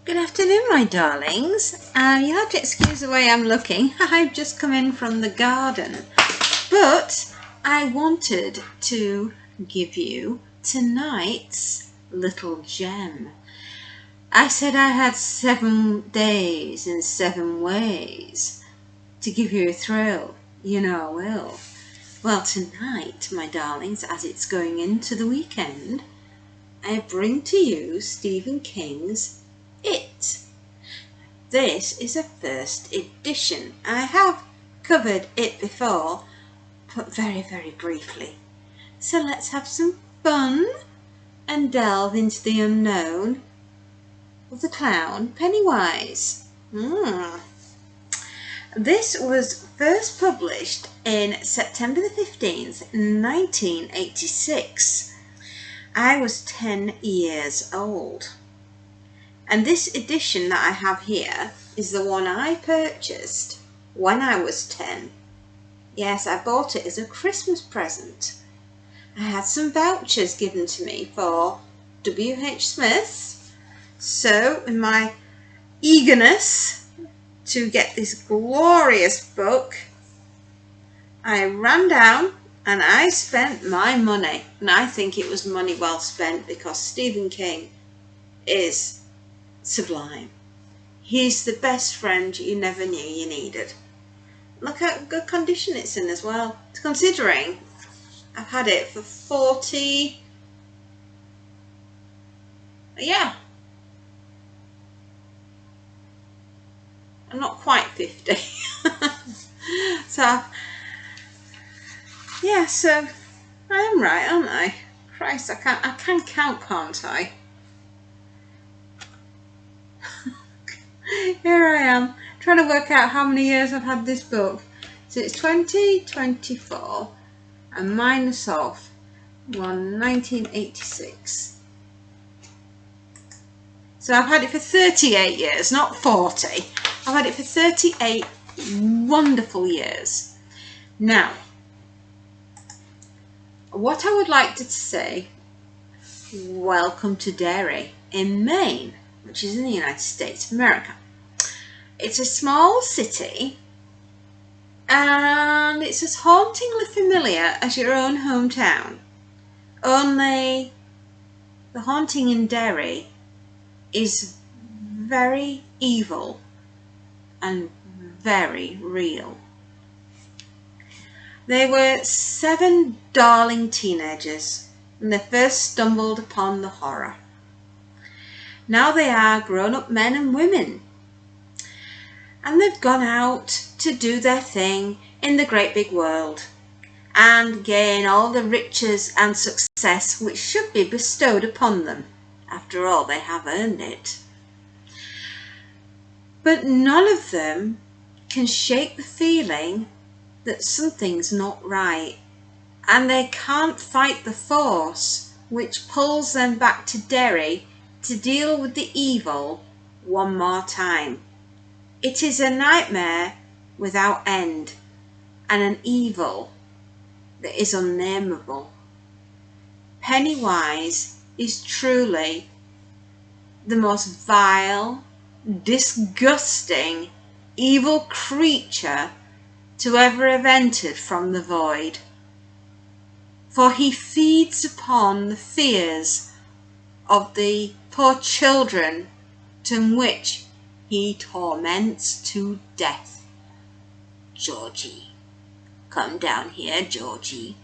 Good afternoon, my darlings. You have to excuse the way I'm looking. I've just come in from the garden. But I wanted to give you tonight's little gem. I said I had 7 days and 7 ways to give you a thrill. You know I will. Well, tonight, my darlings, as it's going into the weekend, I bring to you Stephen King's It. This is a first edition. I have covered it before, but very, very briefly. So let's have some fun and delve into the unknown of the clown Pennywise. This was first published in September the 15th, 1986. I was 10 years old. And this edition that I have here is the one I purchased when I was 10. Yes, I bought it as a Christmas present. I had some vouchers given to me for W.H. Smith's. So, in my eagerness to get this glorious book, I ran down and I spent my money. And I think it was money well spent because Stephen King is sublime. He's the best friend you never knew you needed. Look how good condition it's in as well. Considering I've had it for 40... Yeah. I'm not quite 50. So, yeah, so I am right, aren't I? Christ, I can count, can't I? Here I am, trying to work out how many years I've had this book. So it's 2024 and minus off 1986. So I've had it for 38 years, not 40. I've had it for 38 wonderful years. Now, what I would like to say, welcome to Derry in Maine, which is in the United States of America. It's a small city and it's as hauntingly familiar as your own hometown. Only the haunting in Derry is very evil and very real. They were 7 darling teenagers when they first stumbled upon the horror. Now they are grown-up men and women, and they've gone out to do their thing in the great big world and gain all the riches and success which should be bestowed upon them. After all, they have earned it. But none of them can shake the feeling that something's not right, and they can't fight the force which pulls them back to Derry to deal with the evil one more time. It is a nightmare without end, and an evil that is unnameable. Pennywise is truly the most vile, disgusting, evil creature to ever have entered from the void. For he feeds upon the fears of the poor children to which he torments to death. Georgie, come down here, Georgie.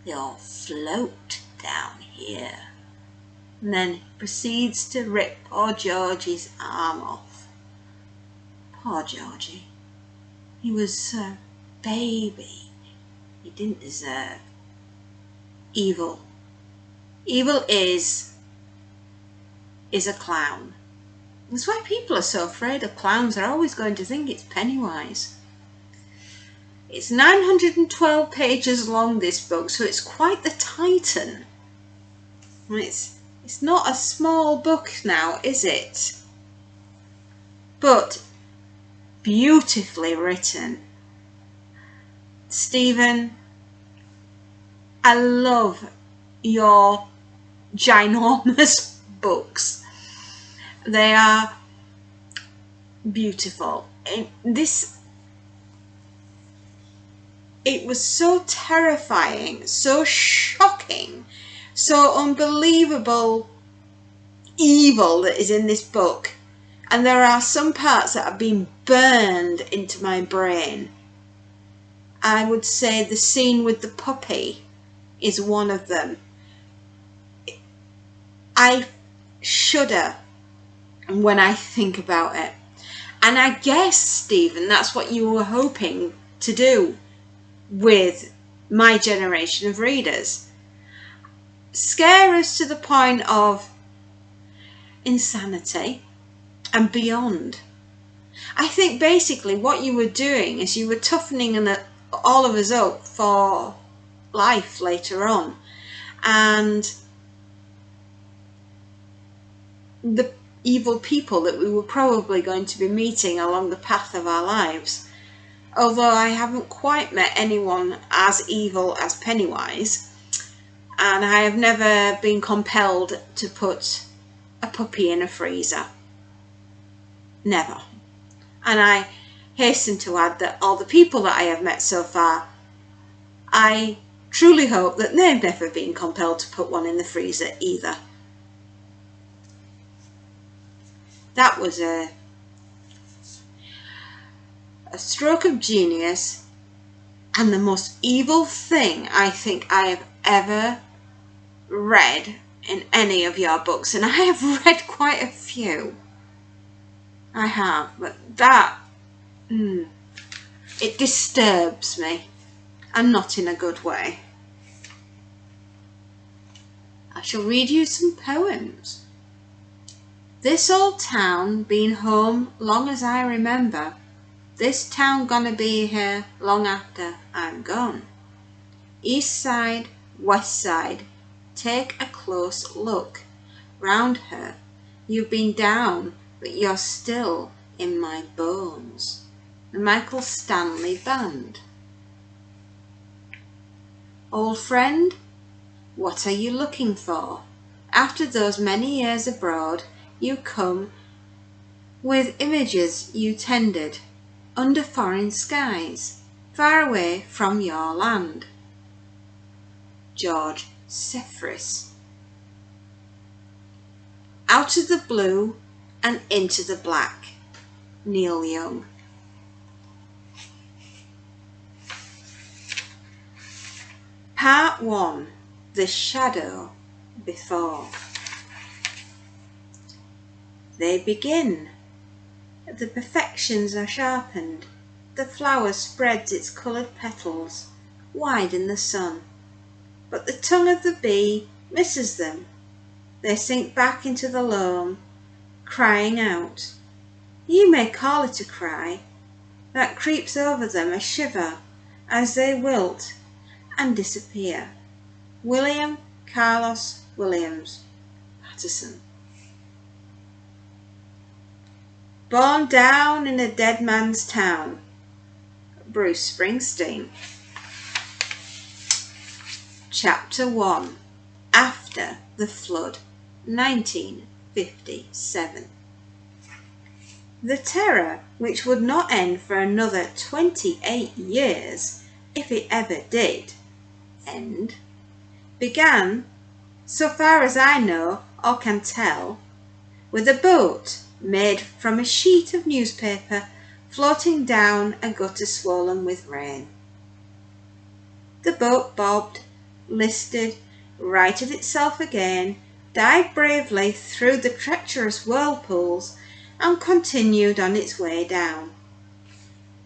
They'll float down here. And then proceeds to rip poor Georgie's arm off. Poor Georgie. He was a baby. He didn't deserve evil. Evil is a clown. That's why people are so afraid of clowns. They're always going to think it's Pennywise. It's 912 pages long, this book, so it's quite the titan. It's not a small book now, is it? But beautifully written. Stephen, I love your ginormous books. They are beautiful. It was so terrifying, so shocking, so unbelievable evil that is in this book. And there are some parts that have been burned into my brain. I would say the scene with the puppy is one of them. I shudder when I think about it. And I guess, Stephen, that's what you were hoping to do with my generation of readers. Scare us to the point of insanity and beyond. I think basically what you were doing is you were toughening all of us up for life later on. And the evil people that we were probably going to be meeting along the path of our lives. Although I haven't quite met anyone as evil as Pennywise, and I have never been compelled to put a puppy in a freezer. Never. And I hasten to add that all the people that I have met so far, I truly hope that they've never been compelled to put one in the freezer either. That was a stroke of genius and the most evil thing I think I have ever read in any of your books. And I have read quite a few. I have, but that, it disturbs me, and not in a good way. I shall read you some poems. This old town been home long as I remember. This town gonna be here long after I'm gone. East side, west side, take a close look. Round her, you've been down, but you're still in my bones. The Michael Stanley Band. Old friend, what are you looking for? After those many years abroad, you come with images you tended under foreign skies, far away from your land. George Sefris. Out of the blue and into the black. Neil Young. Part 1. The Shadow Before. They begin. The perfections are sharpened. The flower spreads its coloured petals wide in the sun. But the tongue of the bee misses them. They sink back into the loam, crying out. You may call it a cry that creeps over them, a shiver, as they wilt and disappear. William Carlos Williams Patterson. Born down in a dead man's town. Bruce Springsteen. Chapter 1. After the Flood, 1957. The terror, which would not end for another 28 years, if it ever did end, began, so far as I know or can tell, with a boat made from a sheet of newspaper floating down a gutter swollen with rain. The boat bobbed, listed, righted itself again, dived bravely through the treacherous whirlpools, and continued on its way down.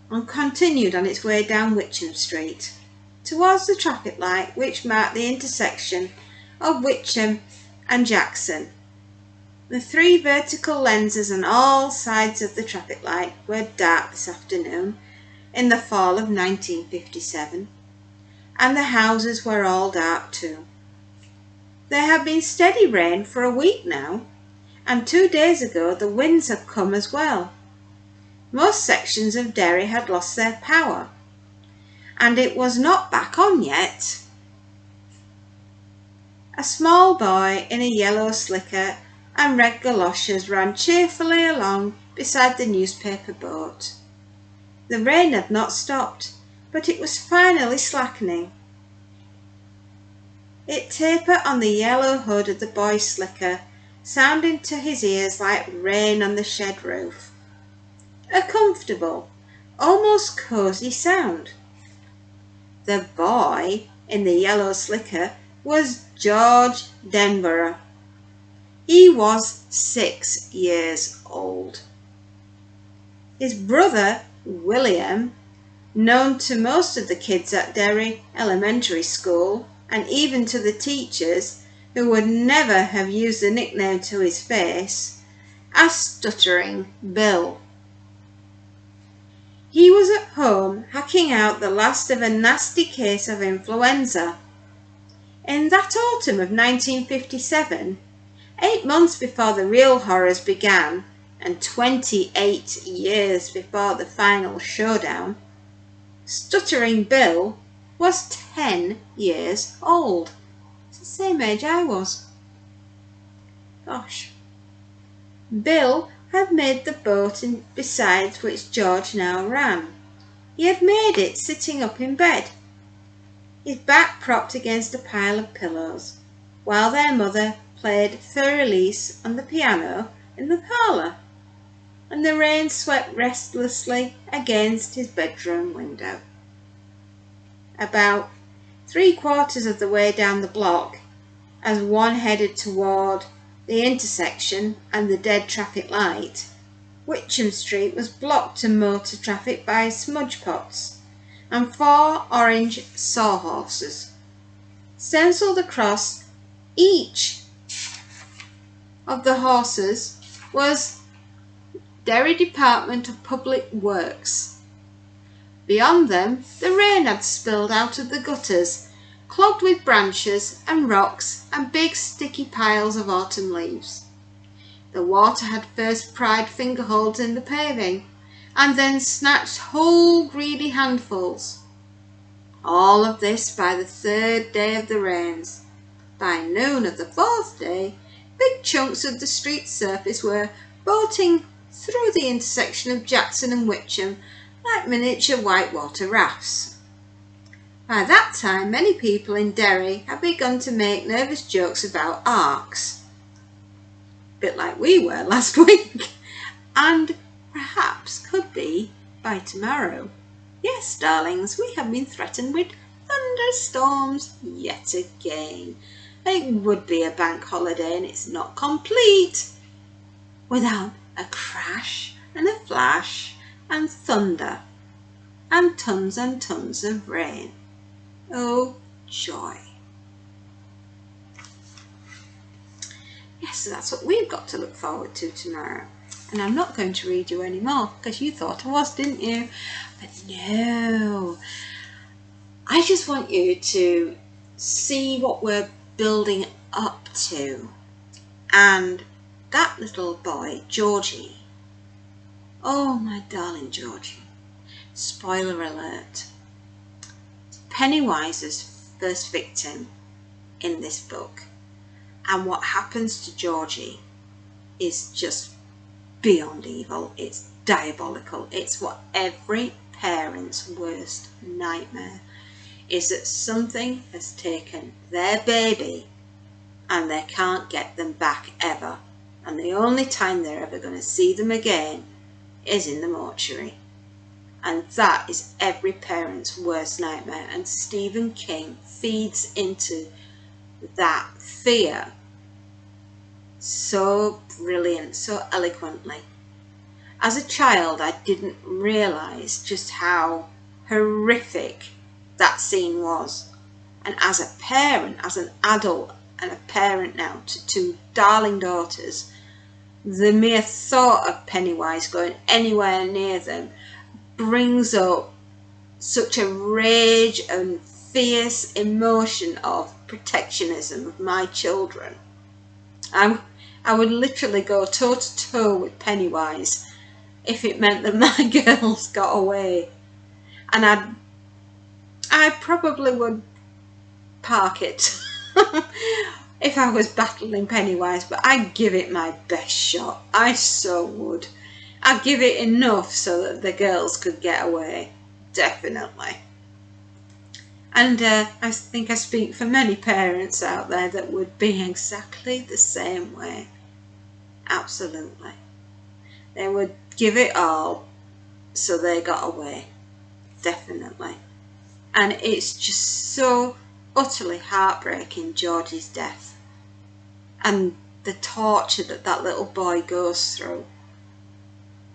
Witcham Street, towards the traffic light which marked the intersection of Witcham and Jackson. The 3 vertical lenses on all sides of the traffic light were dark this afternoon in the fall of 1957, and the houses were all dark too. There had been steady rain for a week now, and 2 days ago the winds had come as well. Most sections of Derry had lost their power, and it was not back on yet. A small boy in a yellow slicker and red goloshes ran cheerfully along beside the newspaper boat. The rain had not stopped, but it was finally slackening. It tapered on the yellow hood of the boy's slicker, sounding to his ears like rain on the shed roof. A comfortable, almost cosy sound. The boy in the yellow slicker was George Denborough. He was 6 years old. His brother, William, known to most of the kids at Derry Elementary School, and even to the teachers, who would never have used the nickname to his face, as Stuttering Bill. He was at home hacking out the last of a nasty case of influenza. In that autumn of 1957, 8 months before the real horrors began, and 28 years before the final showdown, Stuttering Bill was 10 years old. It's the same age I was. Gosh. Bill had made the boat beside which George now ran. He had made it sitting up in bed, his back propped against a pile of pillows, while their mother played Fur Elise on the piano in the parlour, and the rain swept restlessly against his bedroom window. About 3/4 of the way down the block, as one headed toward the intersection and the dead traffic light, Witcham Street was blocked to motor traffic by smudge pots and 4 orange sawhorses. Stencilled across each of the horses was Derry Department of Public Works. Beyond them, the rain had spilled out of the gutters, clogged with branches and rocks and big sticky piles of autumn leaves. The water had first pried fingerholds in the paving, and then snatched whole greedy handfuls. All of this by the 3rd day of the rains. By noon of the 4th day, big chunks of the street surface were boating through the intersection of Jackson and Witcham like miniature whitewater rafts. By that time, many people in Derry had begun to make nervous jokes about arcs, a bit like we were last week, and perhaps could be by tomorrow. Yes, darlings, we have been threatened with thunderstorms yet again. It would be a bank holiday, and it's not complete without a crash and a flash and thunder and tons of rain. Oh, joy. Yes, so that's what we've got to look forward to tomorrow. And I'm not going to read you any more because you thought I was, didn't you? But no. I just want you to see what we're building up to. And that little boy, Georgie. Oh, my darling Georgie. Spoiler alert. Pennywise's first victim in this book. And what happens to Georgie is just beyond evil. It's diabolical. It's what every parent's worst nightmare is, that something has taken their baby and they can't get them back ever. And the only time they're ever going to see them again is in the mortuary. And that is every parent's worst nightmare. And Stephen King feeds into that fear so brilliant, so eloquently. As a child, I didn't realise just how horrific that scene was. And as a parent, as an adult and a parent now to 2 darling daughters, the mere thought of Pennywise going anywhere near them brings up such a rage and fierce emotion of protectionism of my children. I would literally go toe to toe with Pennywise if it meant that my girls got away. And I probably would park it if I was battling Pennywise, but I'd give it my best shot. I so would. I'd give it enough so that the girls could get away. Definitely. And I think I speak for many parents out there that would be exactly the same way. Absolutely. They would give it all so they got away. Definitely. And it's just so utterly heartbreaking, Georgie's death. And the torture that that little boy goes through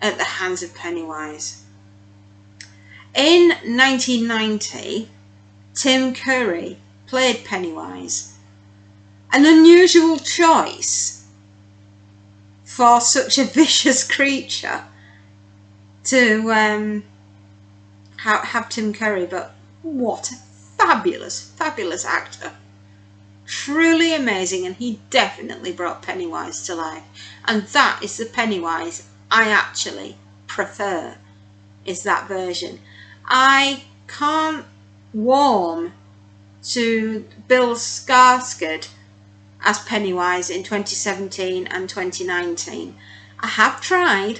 at the hands of Pennywise. In 1990, Tim Curry played Pennywise. An unusual choice for such a vicious creature to have Tim Curry, but what a fabulous, fabulous actor. Truly amazing, and he definitely brought Pennywise to life. And that is the Pennywise I actually prefer, is that version. I can't warm to Bill Skarsgård as Pennywise in 2017 and 2019. I have tried.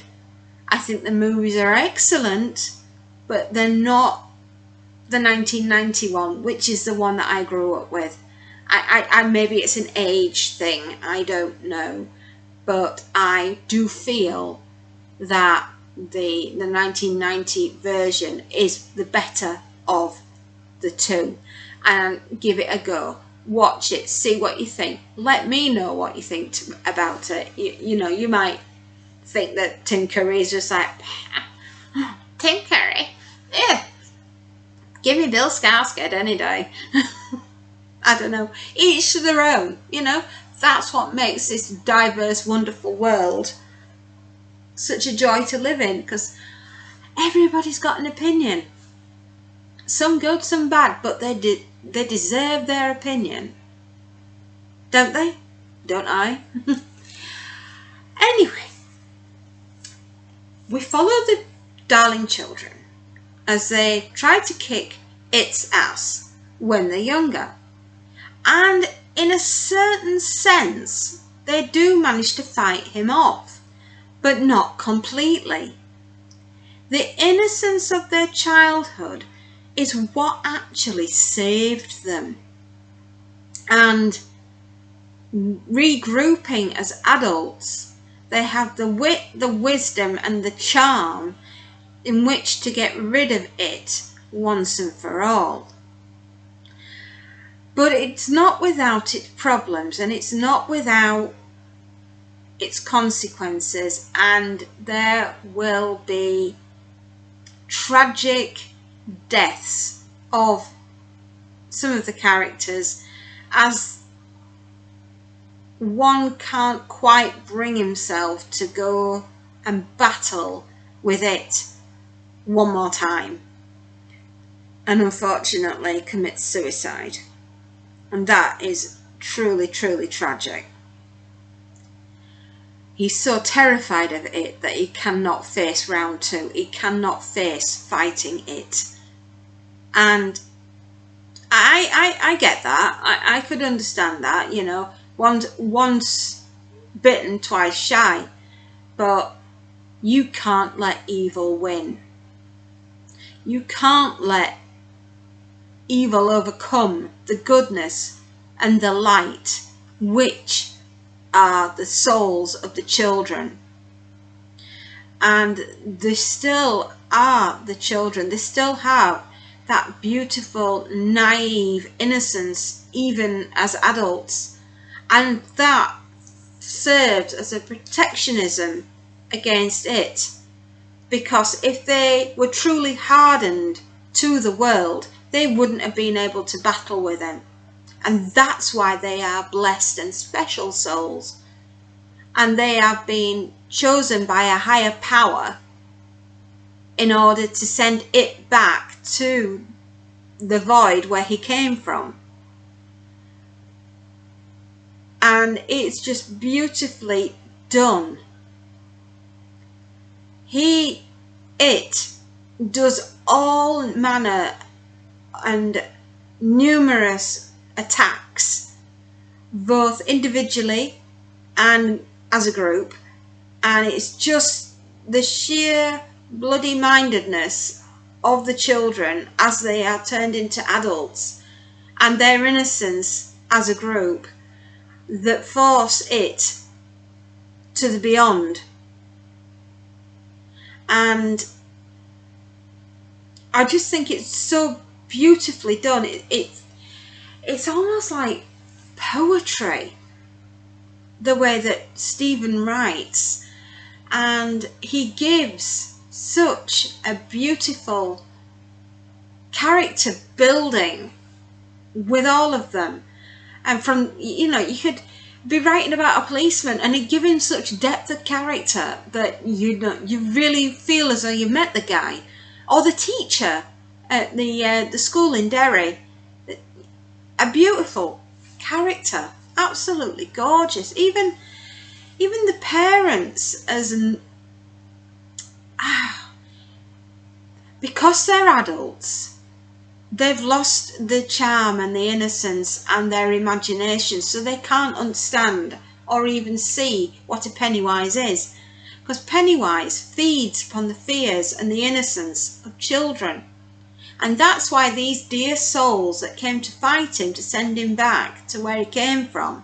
I think the movies are excellent, but they're not the 1991, which is the one that I grew up with. I maybe it's an age thing, I don't know, but I do feel that the 1990 version is the better of the two. And give it a go. Watch it, see what you think. Let me know what you think about it. You know, you might think that Tim Curry is just like, Tim Curry? Yeah. Give me Bill Skarsgård any day. I don't know. Each to their own, you know. That's what makes this diverse, wonderful world such a joy to live in, because everybody's got an opinion. Some good, some bad, but they deserve their opinion. Don't they? Don't I? Anyway, we follow the Darling children as they try to kick its ass when they're younger. And in a certain sense, they do manage to fight him off, but not completely. The innocence of their childhood is what actually saved them. And regrouping as adults, they have the wit, the wisdom and the charm in which to get rid of it once and for all. But it's not without its problems, and it's not without its consequences, and there will be tragic deaths of some of the characters, as one can't quite bring himself to go and battle with it one more time, and unfortunately commits suicide. And that is truly, truly tragic. He's so terrified of it that he cannot face round two. He cannot face fighting it. And I get that. I could understand that, you know. Once bitten, twice shy. But you can't let evil win. You can't let evil overcome the goodness and the light, which are the souls of the children. And they still are the children. They still have that beautiful, naive innocence, even as adults. And that serves as a protectionism against it. Because if they were truly hardened to the world, they wouldn't have been able to battle with him. And that's why they are blessed and special souls. And they have been chosen by a higher power in order to send it back to the void where he came from. And it's just beautifully done. It does all manner and numerous attacks, both individually and as a group, and it's just the sheer bloody mindedness of the children as they are turned into adults and their innocence as a group that force it to the beyond. And I just think it's so beautifully done. It's almost like poetry, the way that Stephen writes, and he gives such a beautiful character building with all of them. And from, you could be writing about a policeman and he'd give him such depth of character that you really feel as though you met the guy. Or the teacher at the school in Derry, a beautiful character, absolutely gorgeous. Even the parents, because they're adults, they've lost the charm and the innocence and their imagination, so they can't understand or even see what a Pennywise is. Because Pennywise feeds upon the fears and the innocence of children. And that's why these dear souls that came to fight him, to send him back to where he came from,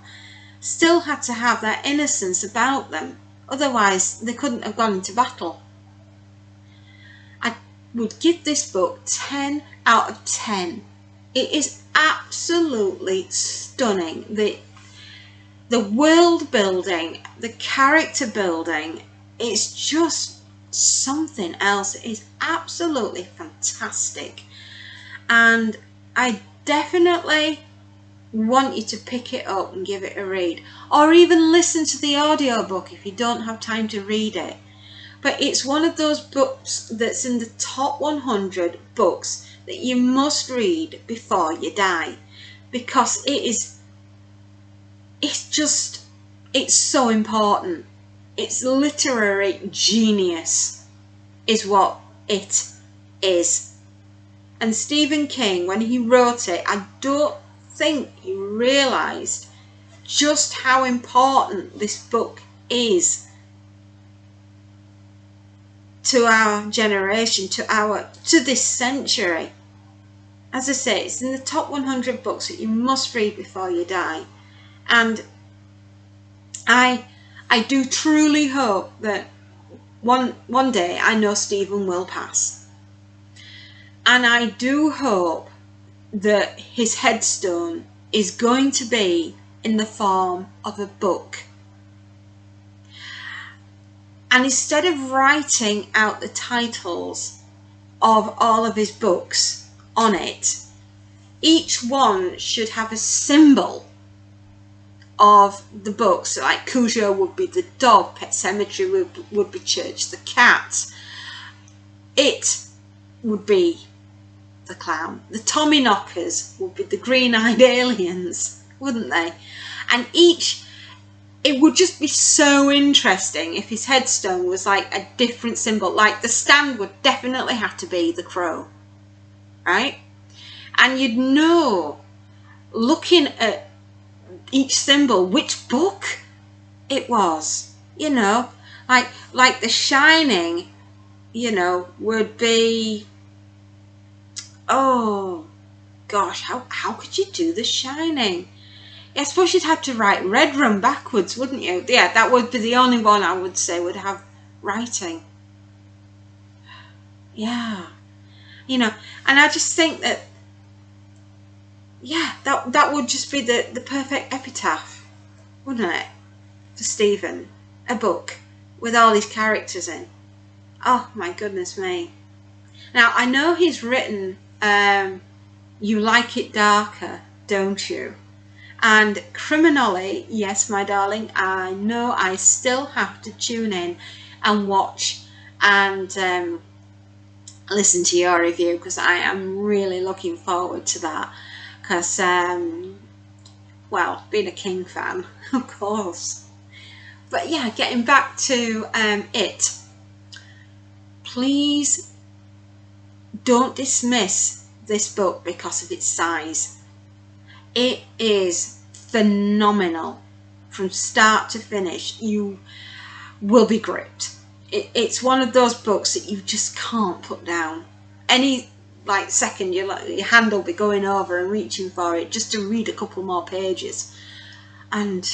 still had to have that innocence about them. Otherwise, they couldn't have gone into battle. I would give this book 10 out of 10. It is absolutely stunning. The world building, the character building, it's just something else. It is absolutely fantastic. And I definitely want you to pick it up and give it a read, or even listen to the audiobook if you don't have time to read it. But it's one of those books that's in the top 100 books that you must read before you die, because it's so important. It's literary genius is what it is. And Stephen King, when he wrote it, I don't think he realised just how important this book is to our generation, to this century. As I say, it's in the top 100 books that you must read before you die. And I do truly hope that one day, I know Stephen will pass. And I do hope that his headstone is going to be in the form of a book. And instead of writing out the titles of all of his books on it, each one should have a symbol of the books. Like Cujo would be the dog, Pet Sematary would be Church the cat, It would be the clown, the Tommyknockers would be the green-eyed aliens, wouldn't they? And it would just be so interesting if his headstone was like a different symbol. Like the stand would definitely have to be the crow, right? And you'd know, looking at each symbol, which book it was, like The Shining, would be, oh gosh, how could you do The Shining? I suppose you'd have to write Red Room backwards, wouldn't you? Yeah, that would be the only one I would say would have writing. Yeah. And I just think that, yeah, that would just be the perfect epitaph, wouldn't it? For Stephen. A book with all his characters in. Oh my goodness me. Now, I know he's written You Like It Darker, Don't You? And Criminally, yes, my darling, I know I still have to tune in and watch and listen to your review, because I am really looking forward to that. Because, well, being a King fan, of course. But yeah, getting back to it. Please don't dismiss this book because of its size. It is phenomenal. From start to finish, you will be gripped. It's one of those books that you just can't put down. Any second, your hand will be going over and reaching for it just to read a couple more pages. And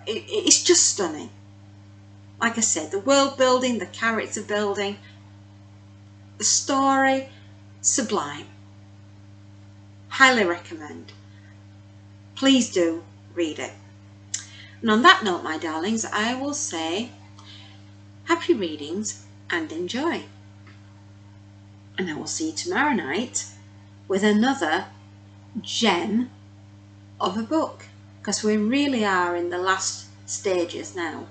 it's just stunning. Like I said, the world building, the character building, the story, sublime. Highly recommend. Please do read it. And on that note, my darlings, I will say happy readings and enjoy. And I will see you tomorrow night with another gem of a book, because we really are in the last stages now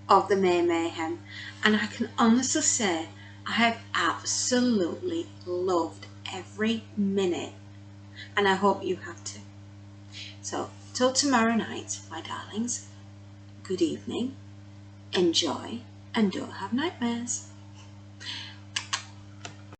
of the May Mayhem, and I can honestly say I have absolutely loved every minute, and I hope you have too. So till tomorrow night, my darlings, good evening, enjoy, and don't have nightmares.